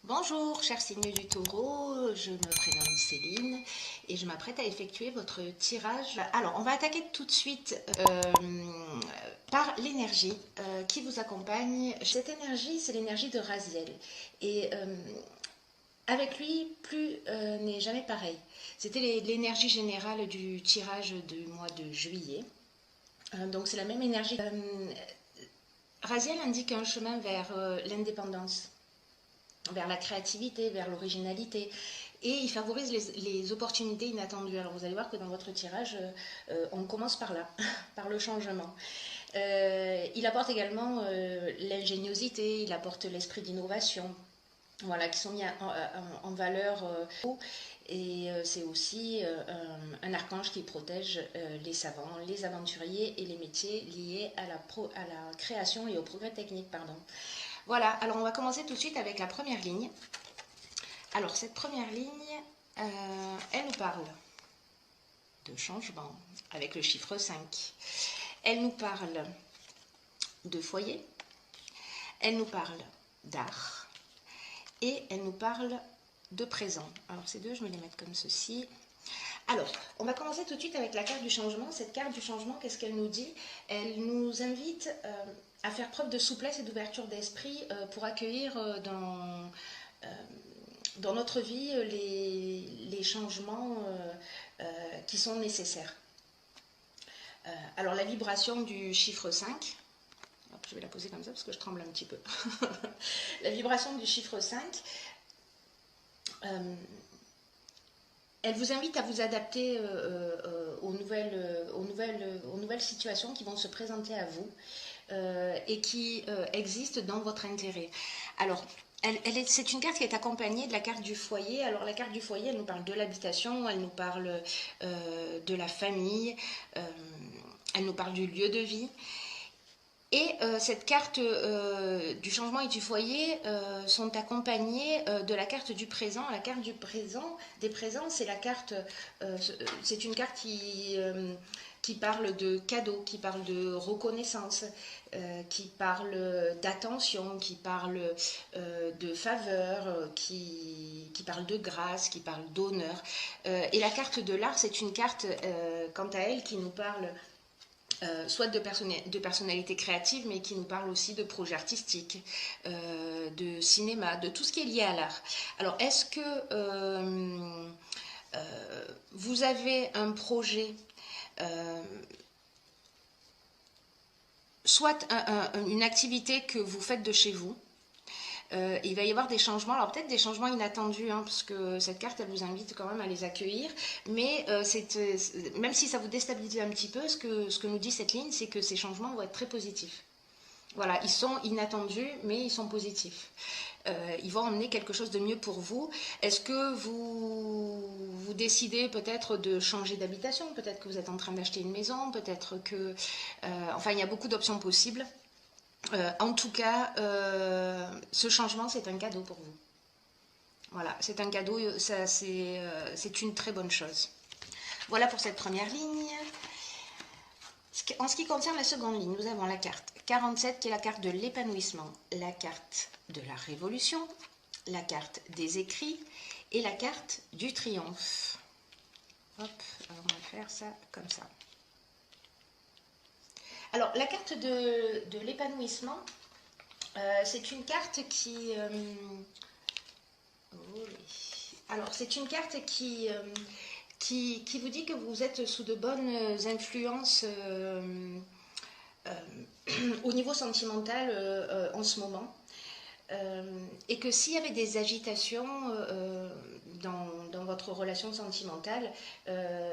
Bonjour, cher signe du Taureau, je me prénomme Céline et je m'apprête à effectuer votre tirage. Alors, on va attaquer tout de suite par l'énergie qui vous accompagne. Cette énergie, c'est l'énergie de Raziel. Et avec lui, plus n'est jamais pareil. C'était l'énergie générale du tirage du mois de juillet. Donc, c'est la même énergie. Raziel indique un chemin vers l'indépendance, vers la créativité, vers l'originalité, et il favorise les opportunités inattendues. Alors vous allez voir que dans votre tirage, on commence par là, par le changement. Il apporte également l'ingéniosité, il apporte l'esprit d'innovation, voilà, qui sont mis en valeur. Et c'est aussi un archange qui protège les savants, les aventuriers et les métiers liés à la création et au progrès technique, pardon. Voilà, alors on va commencer tout de suite avec la première ligne. Alors cette première ligne, elle nous parle de changement avec le chiffre 5. Elle nous parle de foyer, elle nous parle d'art et elle nous parle de présent. Alors ces deux, je vais les mettre comme ceci. Alors, on va commencer tout de suite avec la carte du changement. Cette carte du changement, qu'est-ce qu'elle nous dit? Elle nous invite à faire preuve de souplesse et d'ouverture d'esprit pour accueillir dans notre vie les changements qui sont nécessaires. Alors, la vibration du chiffre 5, hop, je vais la poser comme ça parce que je tremble un petit peu. La vibration du chiffre 5, elle vous invite à vous adapter aux nouvelles situations qui vont se présenter à vous et qui existent dans votre intérêt. Alors, c'est une carte qui est accompagnée de la carte du foyer. Alors, la carte du foyer, elle nous parle de l'habitation, elle nous parle de la famille, elle nous parle du lieu de vie. Et cette carte du changement et du foyer sont accompagnées de la carte du présent. La carte du présent, des présents, c'est la carte, c'est une carte qui parle de cadeaux, qui parle de reconnaissance, qui parle d'attention, qui parle de faveur, qui parle de grâce, qui parle d'honneur. Et la carte de l'art, c'est une carte, quant à elle, qui nous parle soit de personnalité créative, mais qui nous parle aussi de projets artistiques, de cinéma, de tout ce qui est lié à l'art. Alors, est-ce que vous avez un projet, soit une activité que vous faites de chez vous? Il va y avoir des changements, alors peut-être des changements inattendus, hein, parce que cette carte, elle vous invite quand même à les accueillir, mais même si ça vous déstabilise un petit peu, ce que nous dit cette ligne, c'est que ces changements vont être très positifs. Voilà, ils sont inattendus, mais ils sont positifs. Ils vont emmener quelque chose de mieux pour vous. Est-ce que vous décidez peut-être de changer d'habitation? Peut-être que vous êtes en train d'acheter une maison, peut-être que... enfin, il y a beaucoup d'options possibles. En tout cas, ce changement, c'est un cadeau pour vous. Voilà, c'est un cadeau, c'est une très bonne chose. Voilà pour cette première ligne. En ce qui concerne la seconde ligne, nous avons la carte 47 qui est la carte de l'épanouissement, la carte de la révolution, la carte des écrits et la carte du triomphe. Hop, alors on va faire ça comme ça. Alors, la carte de l'épanouissement, c'est une carte qui... alors, c'est une carte qui vous dit que vous êtes sous de bonnes influences au niveau sentimental en ce moment. Et que s'il y avait des agitations dans votre relation sentimentale,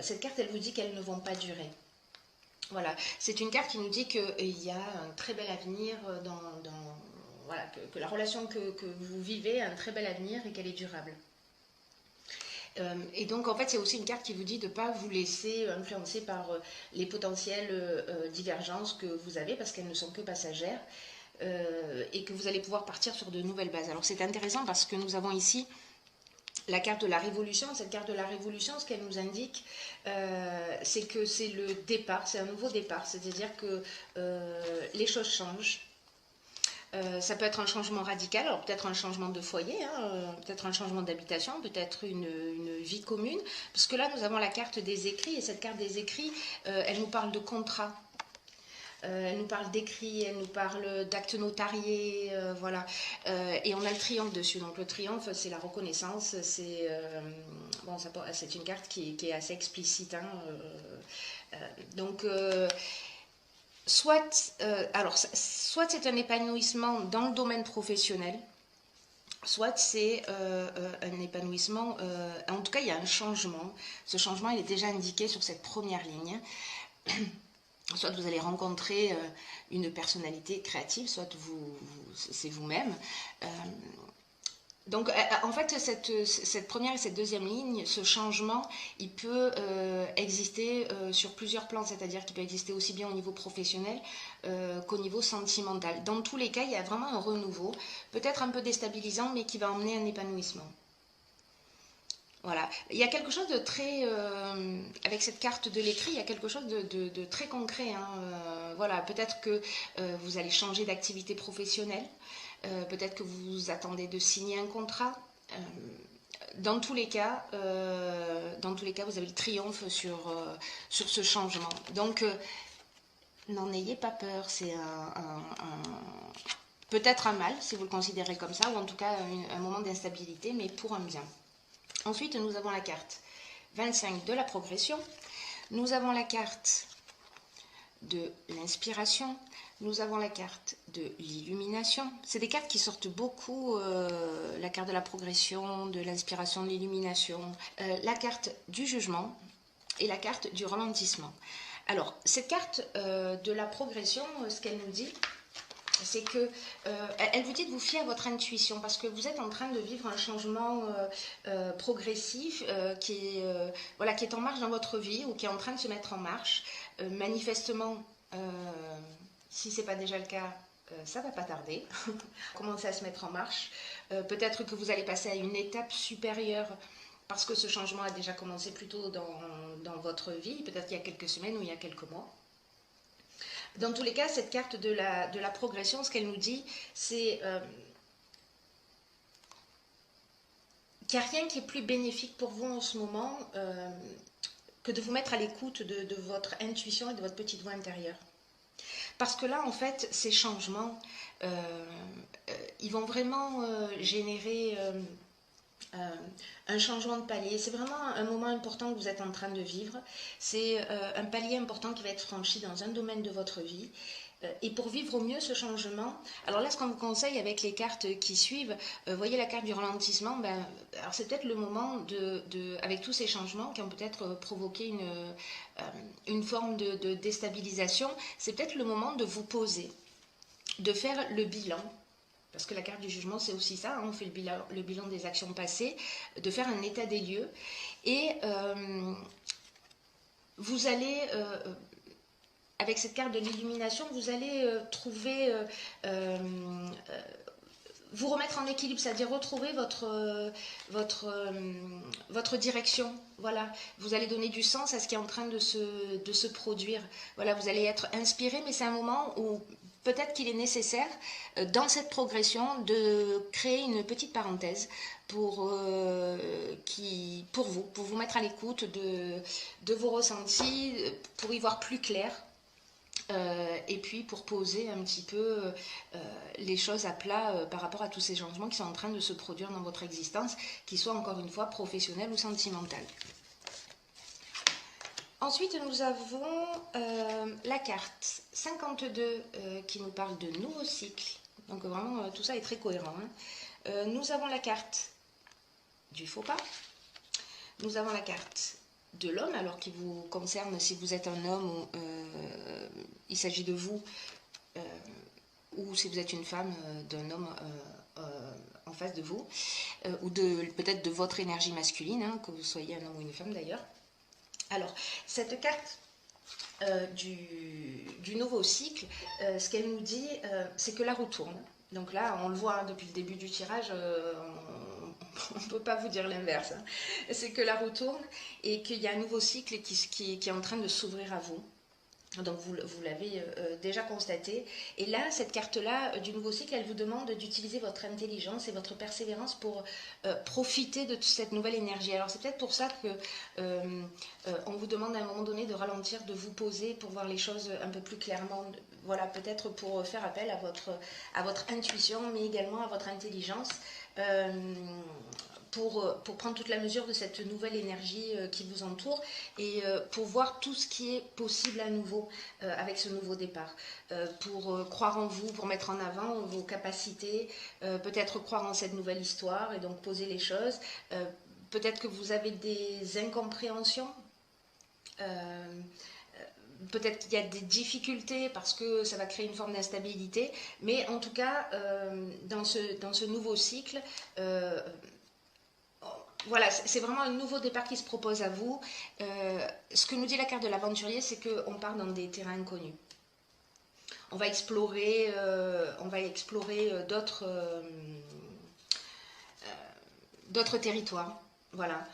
cette carte, elle vous dit qu'elles ne vont pas durer. Voilà, c'est une carte qui nous dit qu'il y a un très bel avenir voilà, que la relation que vous vivez a un très bel avenir et qu'elle est durable. Et donc en fait c'est aussi une carte qui vous dit de ne pas vous laisser influencer par les potentielles divergences que vous avez parce qu'elles ne sont que passagères et que vous allez pouvoir partir sur de nouvelles bases. Alors c'est intéressant parce que nous avons ici la carte de la révolution. Cette carte de la révolution, ce qu'elle nous indique, c'est que c'est le départ, c'est un nouveau départ, c'est-à-dire que les choses changent. Ça peut être un changement radical, alors peut-être un changement de foyer, hein, peut-être un changement d'habitation, peut-être une vie commune. Parce que là, nous avons la carte des écrits, et cette carte des écrits, elle nous parle de contrat. Elle nous parle d'écrits, elle nous parle d'actes notariés, voilà. Et on a le triomphe dessus. Donc le triomphe, c'est la reconnaissance. Bon, c'est une carte qui est assez explicite. Hein, donc soit c'est un épanouissement dans le domaine professionnel, soit c'est un épanouissement, en tout cas il y a un changement. Ce changement il est déjà indiqué sur cette première ligne. Soit vous allez rencontrer une personnalité créative, soit c'est vous-même. Donc, en fait, cette première et cette deuxième ligne, ce changement, il peut exister sur plusieurs plans, c'est-à-dire qu'il peut exister aussi bien au niveau professionnel qu'au niveau sentimental. Dans tous les cas, il y a vraiment un renouveau, peut-être un peu déstabilisant, mais qui va emmener un épanouissement. Voilà, il y a quelque chose de très, avec cette carte de l'écrit, il y a quelque chose de très concret. Hein. Voilà, peut-être que vous allez changer d'activité professionnelle, peut-être que vous attendez de signer un contrat. Dans tous les cas, vous avez le triomphe sur ce changement. Donc, n'en ayez pas peur, c'est peut-être un mal, si vous le considérez comme ça, ou en tout cas un moment d'instabilité, mais pour un bien. Ensuite, nous avons la carte 25 de la progression. Nous avons la carte de l'inspiration. Nous avons la carte de l'illumination. C'est des cartes qui sortent beaucoup, la carte de la progression, de l'inspiration, de l'illumination, la carte du jugement et la carte du ralentissement. Alors, cette carte de la progression, ce qu'elle nous dit, c'est que elle vous dit de vous fier à votre intuition parce que vous êtes en train de vivre un changement progressif qui est en marche dans votre vie ou qui est en train de se mettre en marche. Manifestement, si ce n'est pas déjà le cas, ça ne va pas tarder. Commencer à se mettre en marche. Peut-être que vous allez passer à une étape supérieure parce que ce changement a déjà commencé plus tôt dans votre vie, peut-être il y a quelques semaines ou il y a quelques mois. Dans tous les cas, cette carte de la progression, ce qu'elle nous dit, c'est qu'il n'y a rien qui est plus bénéfique pour vous en ce moment que de vous mettre à l'écoute de votre intuition et de votre petite voix intérieure. Parce que là, en fait, ces changements, ils vont vraiment générer un changement de palier. C'est vraiment un moment important que vous êtes en train de vivre. C'est un palier important qui va être franchi dans un domaine de votre vie. Et pour vivre au mieux ce changement, alors là, ce qu'on vous conseille avec les cartes qui suivent, voyez la carte du ralentissement, alors c'est peut-être le moment avec tous ces changements qui ont peut-être provoqué une forme de déstabilisation, c'est peut-être le moment de vous poser, de faire le bilan. Parce que la carte du jugement, c'est aussi ça, hein, on fait le bilan des actions passées, de faire un état des lieux. Et vous allez, avec cette carte de l'illumination, vous allez trouver, vous remettre en équilibre, c'est-à-dire retrouver votre direction. Voilà, vous allez donner du sens à ce qui est en train de se produire. Voilà, vous allez être inspiré, mais c'est un moment où peut-être qu'il est nécessaire, dans cette progression, de créer une petite parenthèse pour vous mettre à l'écoute de vos ressentis, pour y voir plus clair. Et puis pour poser un petit peu les choses à plat par rapport à tous ces changements qui sont en train de se produire dans votre existence, qu'ils soient encore une fois professionnels ou sentimentaux. Ensuite, nous avons la carte 52 qui nous parle de nouveaux cycles. Donc vraiment, tout ça est très cohérent. Hein. Nous avons la carte du faux pas. Nous avons la carte de l'homme, alors qui vous concerne si vous êtes un homme, il s'agit de vous, ou si vous êtes une femme, d'un homme en face de vous, ou peut-être de votre énergie masculine, hein, que vous soyez un homme ou une femme d'ailleurs. Alors, cette carte du nouveau cycle, ce qu'elle nous dit, c'est que la roue tourne. Donc là, on le voit hein, depuis le début du tirage, on ne peut pas vous dire l'inverse. Hein. C'est que la roue tourne et qu'il y a un nouveau cycle qui est en train de s'ouvrir à vous. Donc vous l'avez déjà constaté. Et là, cette carte-là du nouveau cycle, elle vous demande d'utiliser votre intelligence et votre persévérance pour profiter de toute cette nouvelle énergie. Alors c'est peut-être pour ça que on vous demande à un moment donné de ralentir, de vous poser pour voir les choses un peu plus clairement. Voilà, peut-être pour faire appel à votre intuition, mais également à votre intelligence. Pour prendre toute la mesure de cette nouvelle énergie qui vous entoure et pour voir tout ce qui est possible à nouveau avec ce nouveau départ. Pour croire en vous, pour mettre en avant vos capacités, peut-être croire en cette nouvelle histoire et donc poser les choses. Peut-être que vous avez des incompréhensions. Peut-être qu'il y a des difficultés parce que ça va créer une forme d'instabilité, mais en tout cas, dans ce nouveau cycle, voilà, c'est vraiment un nouveau départ qui se propose à vous. Ce que nous dit la carte de l'aventurier, c'est qu'on part dans des terrains inconnus. On va explorer, d'autres territoires. Voilà.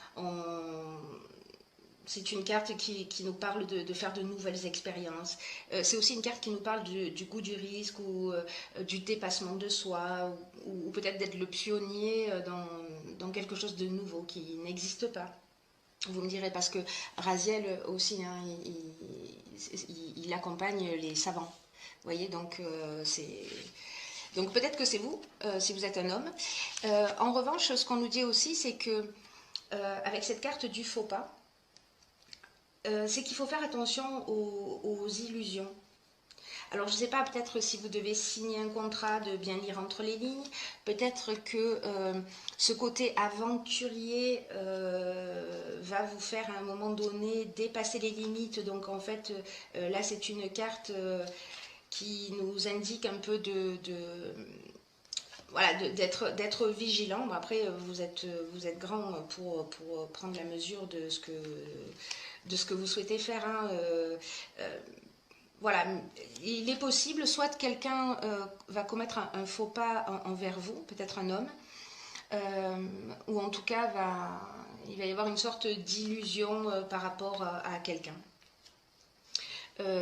C'est une carte qui nous parle de faire de nouvelles expériences. C'est aussi une carte qui nous parle du goût du risque ou du dépassement de soi ou peut-être d'être le pionnier dans quelque chose de nouveau qui n'existe pas. Vous me direz, parce que Raziel aussi, hein, il accompagne les savants. Vous voyez, donc donc peut-être que c'est vous, si vous êtes un homme. En revanche, ce qu'on nous dit aussi, c'est que avec cette carte du faux pas, c'est qu'il faut faire attention aux illusions. Alors je ne sais pas, peut-être si vous devez signer un contrat, de bien lire entre les lignes, peut-être que ce côté aventurier va vous faire à un moment donné dépasser les limites. Donc en fait, là c'est une carte qui nous indique un peu voilà, d'être vigilant. Bon, après, vous êtes grand pour prendre la mesure de ce que vous souhaitez faire. Hein. Voilà, il est possible, soit quelqu'un va commettre un faux pas envers vous, peut-être un homme, ou en tout cas il va y avoir une sorte d'illusion par rapport à quelqu'un.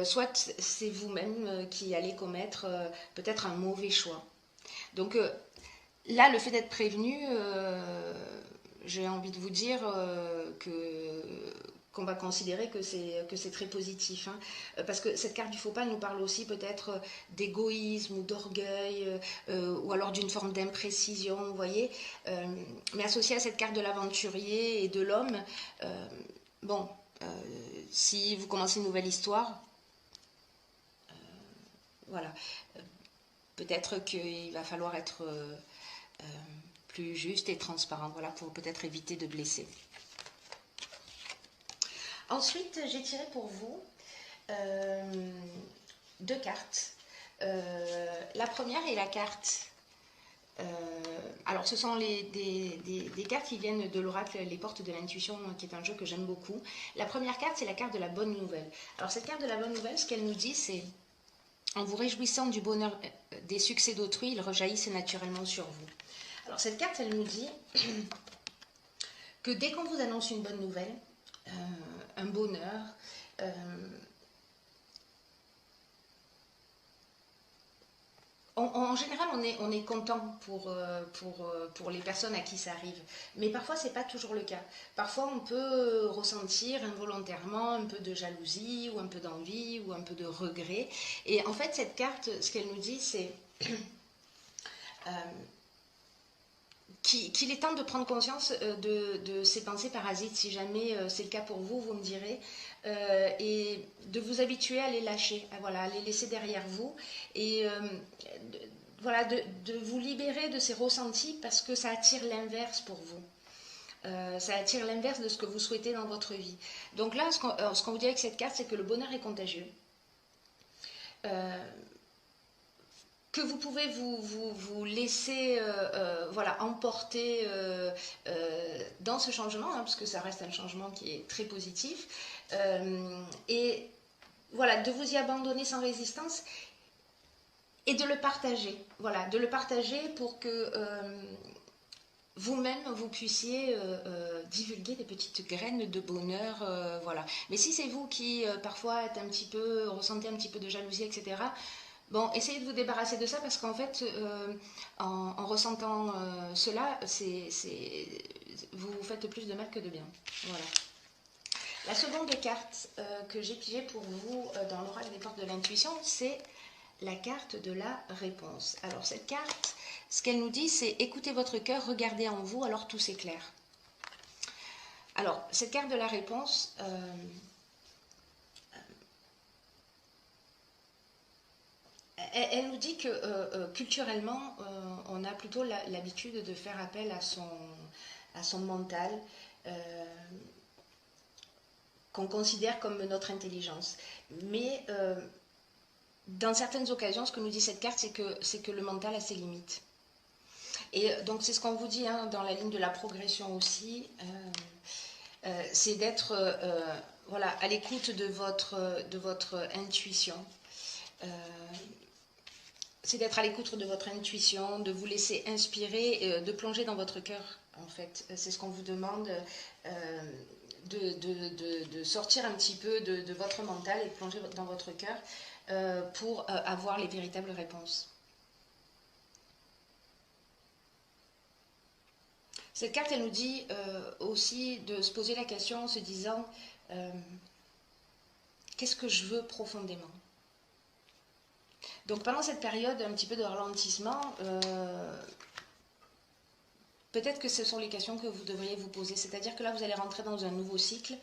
Soit c'est vous-même qui allez commettre peut-être un mauvais choix. Donc là, le fait d'être prévenu, j'ai envie de vous dire qu'on va considérer que c'est très positif. Hein. Parce que cette carte du faux pas nous parle aussi peut-être d'égoïsme ou d'orgueil, ou alors d'une forme d'imprécision, vous voyez. Mais associé à cette carte de l'aventurier et de l'homme, bon, si vous commencez une nouvelle histoire, voilà, peut-être qu'il va falloir être plus juste et transparent, voilà, pour peut-être éviter de blesser. Ensuite, j'ai tiré pour vous deux cartes. La première est la carte. Alors, ce sont des cartes qui viennent de l'oracle Les Portes de l'Intuition, qui est un jeu que j'aime beaucoup. La première carte, c'est la carte de la bonne nouvelle. Alors, cette carte de la bonne nouvelle, ce qu'elle nous dit, c'est: en vous réjouissant du bonheur des succès d'autrui, ils rejaillissent naturellement sur vous. Alors, cette carte, elle nous dit que dès qu'on vous annonce une bonne nouvelle, un bonheur, en général, on est content pour les personnes à qui ça arrive. Mais parfois, ce n'est pas toujours le cas. Parfois, on peut ressentir involontairement un peu de jalousie, ou un peu d'envie, ou un peu de regret. Et en fait, cette carte, ce qu'elle nous dit, c'est qu'il est temps de prendre conscience de ces pensées parasites. Si jamais c'est le cas pour vous, vous me direz. Et de vous habituer à les lâcher, à les laisser derrière vous. Et voilà, de vous libérer de ces ressentis, parce que ça attire l'inverse pour vous. Ça attire l'inverse de ce que vous souhaitez dans votre vie. Donc là, ce qu'on vous dit avec cette carte, c'est que le bonheur est contagieux. Que vous pouvez vous laisser emporter dans ce changement, hein, parce que ça reste un changement qui est très positif, et voilà, de vous y abandonner sans résistance et de le partager, pour que vous-même vous puissiez divulguer des petites graines de bonheur, voilà. Mais si c'est vous qui parfois êtes un petit peu, ressentez un petit peu de jalousie, etc., bon, essayez de vous débarrasser de ça parce qu'en fait, en ressentant cela, vous vous faites plus de mal que de bien. Voilà. La seconde carte que j'ai pigée pour vous dans l'oracle des portes de l'intuition, c'est la carte de la réponse. Alors cette carte, ce qu'elle nous dit, c'est écoutez votre cœur, regardez en vous, alors tout s'éclaire. Alors cette carte de la réponse, elle nous dit que culturellement, on a plutôt l'habitude de faire appel à son mental, qu'on considère comme notre intelligence. Mais dans certaines occasions, ce que nous dit cette carte, c'est que le mental a ses limites. Et donc c'est ce qu'on vous dit hein, dans la ligne de la progression aussi, c'est d'être voilà, à l'écoute de votre intuition. C'est d'être à l'écoute de votre intuition, de vous laisser inspirer, de plonger dans votre cœur, en fait. C'est ce qu'on vous demande, de sortir un petit peu de votre mental et de plonger dans votre cœur pour avoir les véritables réponses. Cette carte, elle nous dit aussi de se poser la question en se disant qu'est-ce que je veux profondément? Donc pendant cette période un petit peu de ralentissement, peut-être que ce sont les questions que vous devriez vous poser. C'est-à-dire que là, vous allez rentrer dans un nouveau cycle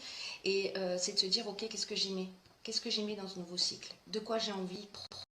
et c'est de se dire, ok, qu'est-ce que j'y mets? Qu'est-ce que j'y mets dans ce nouveau cycle? De quoi j'ai envie